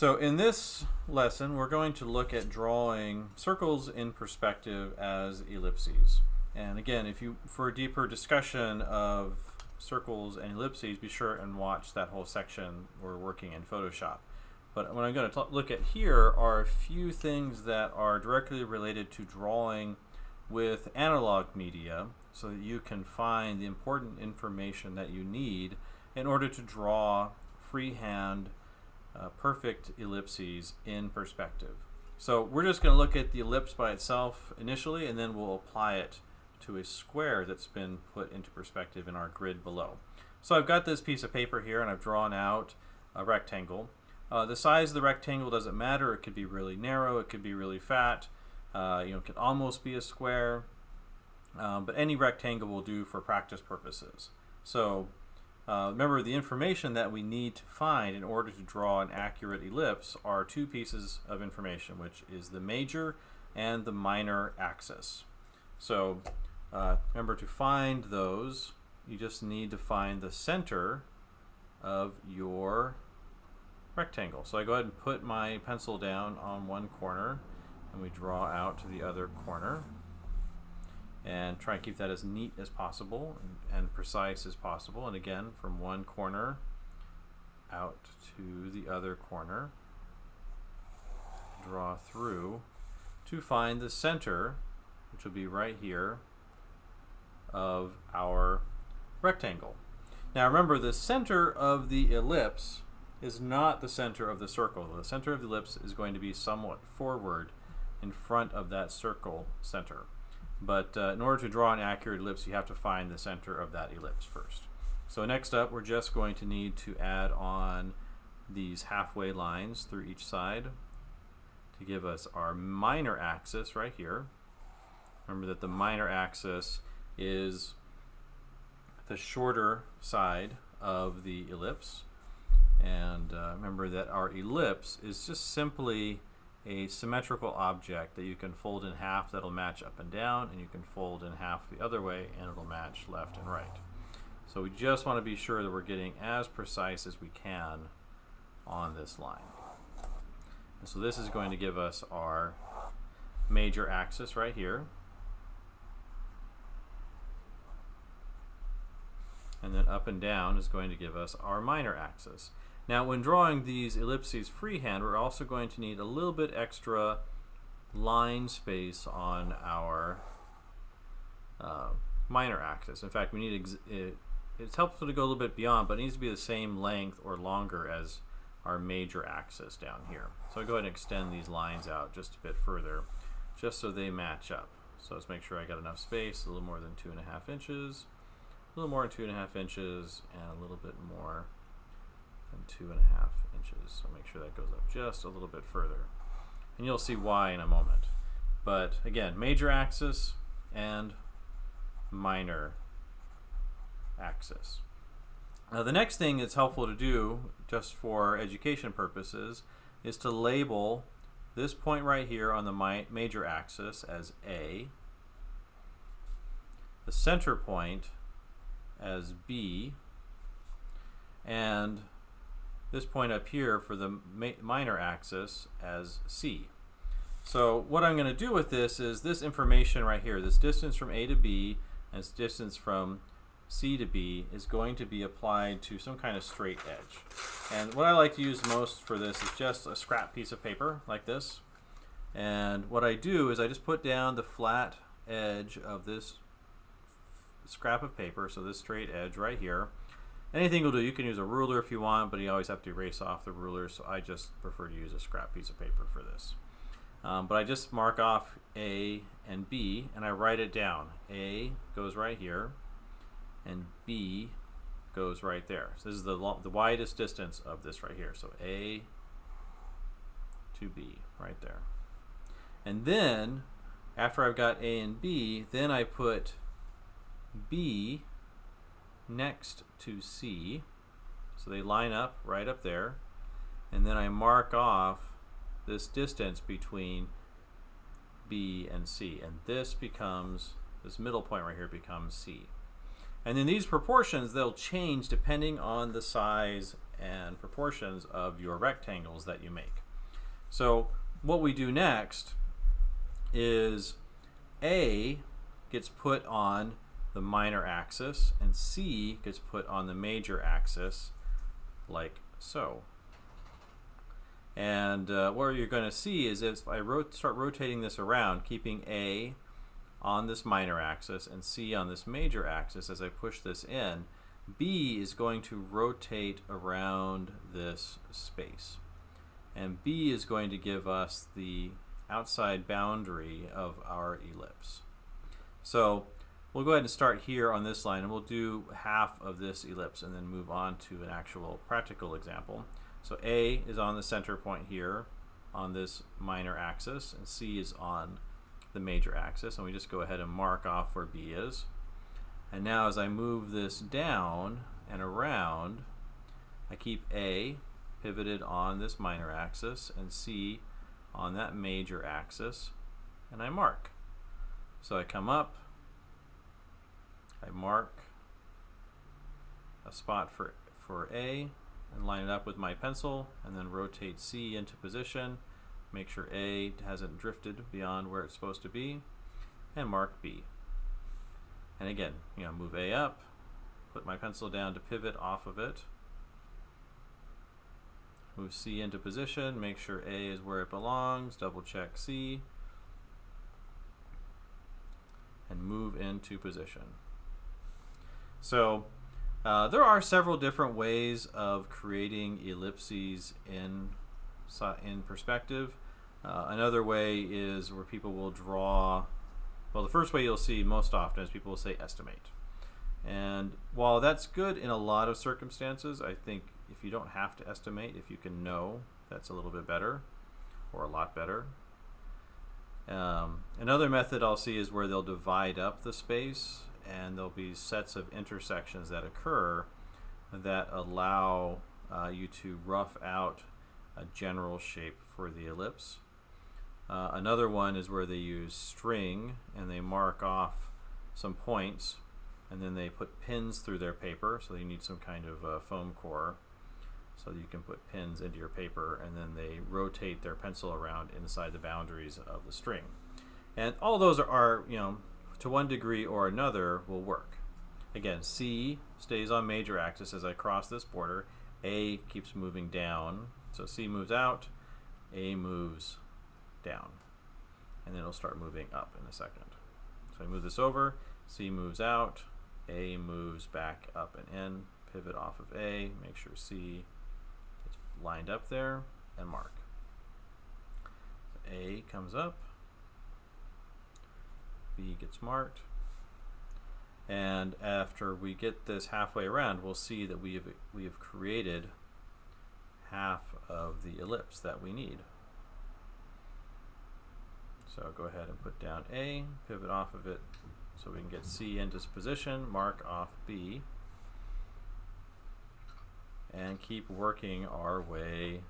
So in this lesson, we're going to look at drawing circles in perspective as ellipses. And again, for a deeper discussion of circles and ellipses, be sure and watch that whole section we're working in Photoshop. But what I'm going to look at here are a few things that are directly related to drawing with analog media so that you can find the important information that you need in order to draw freehand perfect ellipses in perspective. So we're just going to look at the ellipse by itself initially, and then we'll apply it to a square that's been put into perspective in our grid below. So I've got this piece of paper here and I've drawn out a rectangle. The size of the rectangle doesn't matter. It could be really narrow, it could be really fat, it could almost be a square, but any rectangle will do for practice purposes. So remember, the information that we need to find in order to draw an accurate ellipse are two pieces of information, which is the major and the minor axis. So remember, to find those, you just need to find the center of your rectangle. So I go ahead and put my pencil down on one corner, and we draw out to the other corner. And try and keep that as neat as possible and precise as possible. And again, from one corner out to the other corner, draw through to find the center, which will be right here, of our rectangle. Now remember, the center of the ellipse is not the center of the circle. The center of the ellipse is going to be somewhat forward in front of that circle center. But in order to draw an accurate ellipse, you have to find the center of that ellipse first. So next up, we're just going to need to add on these halfway lines through each side to give us our minor axis right here. Remember that the minor axis is the shorter side of the ellipse. And remember that our ellipse is just simply a symmetrical object that you can fold in half that'll match up and down, and you can fold in half the other way and it'll match left and right. So we just want to be sure that we're getting as precise as we can on this line. And so this is going to give us our major axis right here. And then up and down is going to give us our minor axis. Now when drawing these ellipses freehand, we're also going to need a little bit extra line space on our minor axis. In fact, we need it's helpful to go a little bit beyond, but it needs to be the same length or longer as our major axis down here. So I'll go ahead and extend these lines out just a bit further, just so they match up. So let's make sure I got enough space, a little more than 2.5 inches, a little more than 2.5 inches, and a little bit more than 2.5 inches. So make sure that goes up just a little bit further. And you'll see why in a moment. But again, major axis and minor axis. Now the next thing that's helpful to do, just for education purposes, is to label this point right here on the major axis as A, the center point as B, and this point up here for the minor axis as C. So what I'm going to do with this is this information right here, this distance from A to B and this distance from C to B, is going to be applied to some kind of straight edge. And what I like to use most for this is just a scrap piece of paper like this. And what I do is I just put down the flat edge of this scrap of paper, so this straight edge right here. Anything will do. You can use a ruler if you want, but you always have to erase off the ruler, so I just prefer to use a scrap piece of paper for this. But I just mark off A and B, and I write it down. A goes right here, and B goes right there. So this is the widest distance of this right here. So A to B, right there. And then, after I've got A and B, then I put B next to C, so they line up right up there, and then I mark off this distance between B and C, and this middle point right here becomes C. And then these proportions, they'll change depending on the size and proportions of your rectangles that you make. So what we do next is A gets put on the minor axis and C gets put on the major axis, like so. And what you're going to see is if I start rotating this around, keeping A on this minor axis and C on this major axis, as I push this in, B is going to rotate around this space. And B is going to give us the outside boundary of our ellipse. So we'll go ahead and start here on this line, and we'll do half of this ellipse and then move on to an actual practical example. So A is on the center point here on this minor axis, and C is on the major axis, and we just go ahead and mark off where B is. And now as I move this down and around, I keep A pivoted on this minor axis and C on that major axis, and I mark. So I come up, I mark a spot for A and line it up with my pencil, and then rotate C into position, make sure A hasn't drifted beyond where it's supposed to be, and mark B. And again, move A up, put my pencil down to pivot off of it, move C into position, make sure A is where it belongs, double check C, and move into position. So there are several different ways of creating ellipses in perspective. Another way is where people will draw, well, the first way you'll see most often is people will say estimate. And while that's good in a lot of circumstances, I think if you don't have to estimate, if you can know, that's a little bit better, or a lot better. Another method I'll see is where they'll divide up the space, and there'll be sets of intersections that occur that allow you to rough out a general shape for the ellipse. Another one is where they use string and they mark off some points, and then they put pins through their paper, so you need some kind of foam core so you can put pins into your paper, and then they rotate their pencil around inside the boundaries of the string. And all those are to one degree or another will work. Again, C stays on major axis as I cross this border. A keeps moving down. So C moves out, A moves down. And then it'll start moving up in a second. So I move this over, C moves out, A moves back up and in, pivot off of A, make sure C is lined up there, and mark. So A comes up, B gets marked, and after we get this halfway around, we'll see that we have created half of the ellipse that we need. So I'll go ahead and put down A, pivot off of it so we can get C into position, mark off B, and keep working our way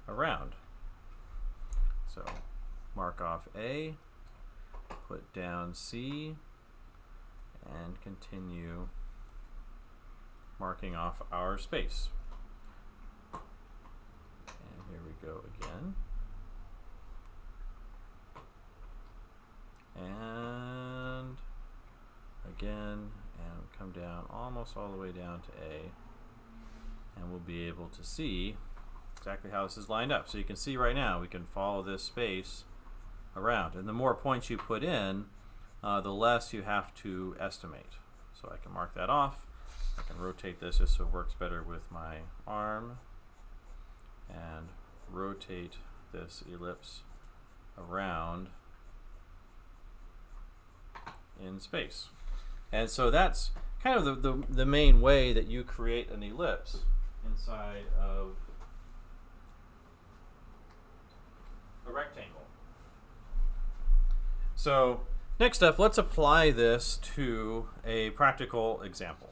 around. So mark off A, put down C, and continue marking off our space. And here we go again. And again, and come down almost all the way down to A, and we'll be able to see exactly how this is lined up. So you can see right now we can follow this space around, and the more points you put in, the less you have to estimate. So I can mark that off. I can rotate this just so it works better with my arm, and rotate this ellipse around in space. And so that's kind of the main way that you create an ellipse inside of a rectangle. So next up, let's apply this to a practical example.